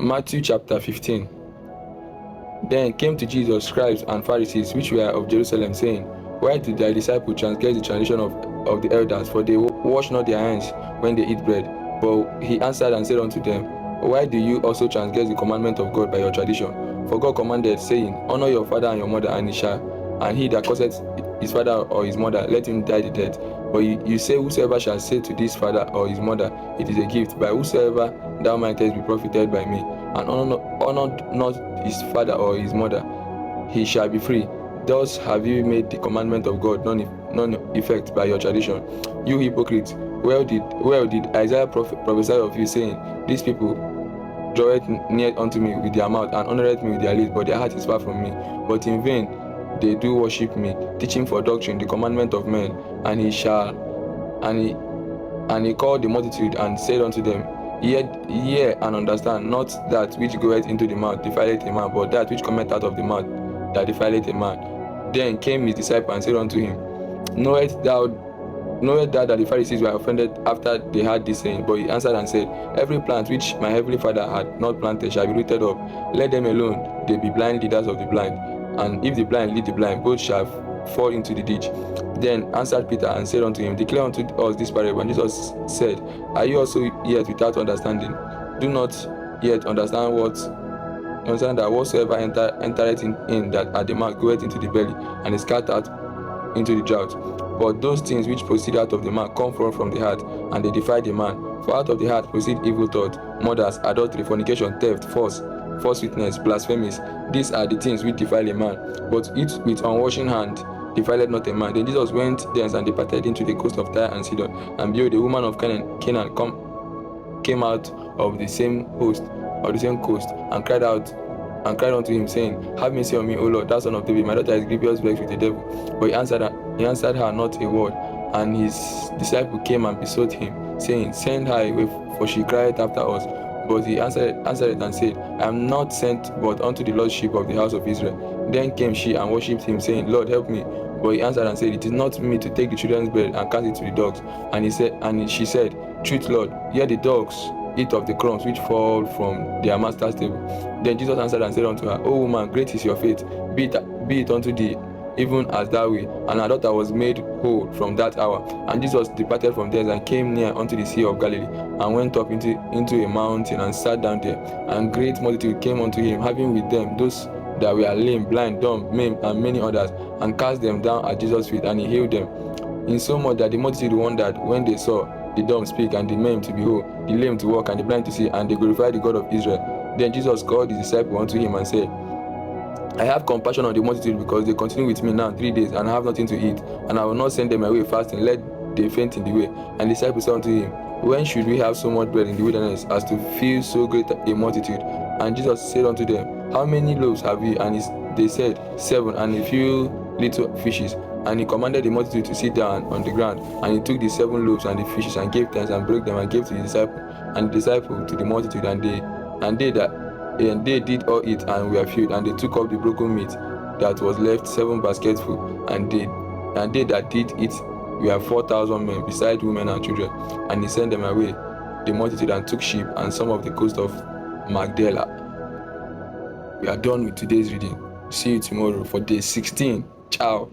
Matthew chapter 15. Then came to Jesus scribes and Pharisees which were of Jerusalem, saying, Why do thy disciples transgress the tradition of the elders? For they wash not their hands when they eat bread. But he answered and said unto them, Why do you also transgress the commandment of God by your tradition? For God commanded, saying, Honor your father and your mother, and he that curseth his father or his mother, let him die the death. But you say, Whosoever shall say to this father or his mother, It is a gift, by whosoever thou mightest be profited by me, and honor not his father or his mother, he shall be free. Thus have you made the commandment of God none effect by your tradition. You hypocrites, well did Isaiah prophesy of you, saying, These people draweth near unto me with their mouth, and honoreth me with their lips, but their heart is far from me. But in vain they do worship me, teaching for doctrine the commandment of men. And he called the multitude and said unto them, Hear and understand, not that which goeth into the mouth defileth a man, but that which cometh out of the mouth that defileth a man. Then came his disciples and said unto him, Knowest thou that the Pharisees were offended after they heard this saying? But he answered and said, Every plant which my heavenly Father had not planted shall be rooted up. Let them alone, they be blind leaders of the blind. And if the blind lead the blind, both shall fall into the ditch. Then answered Peter and said unto him, Declare unto us this parable. And Jesus said, Are you also yet without understanding? Do not yet understand that whatsoever entereth in that at the mouth goeth into the belly, and is cast out into the drought. But those things which proceed out of the mouth come from the heart, and they defile the man. For out of the heart proceed evil thoughts, murders, adultery, fornication, theft, false witness, blasphemies. These are the things which defile a man. But it with unwashing hand defiled not a man. Then Jesus went thence and departed into the coast of Tyre and Sidon. And behold, a woman of Canaan came out of the same coast, and cried unto him, saying, Have mercy on me, O Lord, thou son of David. My daughter is grievously vexed with the devil. But he answered her not a word. And his disciple came and besought him, saying, Send her away, for she cried after us. But he answered and said, I am not sent but unto the lost sheep of the house of Israel. Then came she and worshipped him, saying, Lord, help me. But he answered and said, It is not me to take the children's bread and cast it to the dogs. And she said, Truth, Lord, yet the dogs eat of the crumbs which fall from their master's table. Then Jesus answered and said unto her, O woman, great is your faith, be it unto thee even as thou wilt. And her daughter was made whole from that hour. And Jesus departed from thence and came near unto the sea of Galilee, and went up into a mountain and sat down there. And great multitude came unto him, having with them those that were lame, blind, dumb, maimed, and many others, and cast them down at Jesus' feet, and he healed them. Insomuch that the multitude wondered when they saw the dumb speak, and the maimed to be whole, the lame to walk, and the blind to see, and they glorified the God of Israel. Then Jesus called his disciple unto him and said, I have compassion on the multitude, because they continue with me now 3 days, and have nothing to eat, and I will not send them away fasting, let they faint in the way. And the disciples said unto him, When should we have so much bread in the wilderness, as to fill so great a multitude? And Jesus said unto them, How many loaves have ye? And they said, 7, and a few little fishes. And he commanded the multitude to sit down on the ground. And he took the 7 loaves and the fishes, and gave thanks, and broke them, and gave to the disciple, and the disciple to the multitude. And they did all eat, and were filled. And they took up the broken meat that was left, 7 basketfuls. And they that did eat were 4,000 men, besides women and children. And he sent them away, the multitude, and took ship and some of the coast of Magdala. We are done with today's reading. See you tomorrow for day 16. Ciao.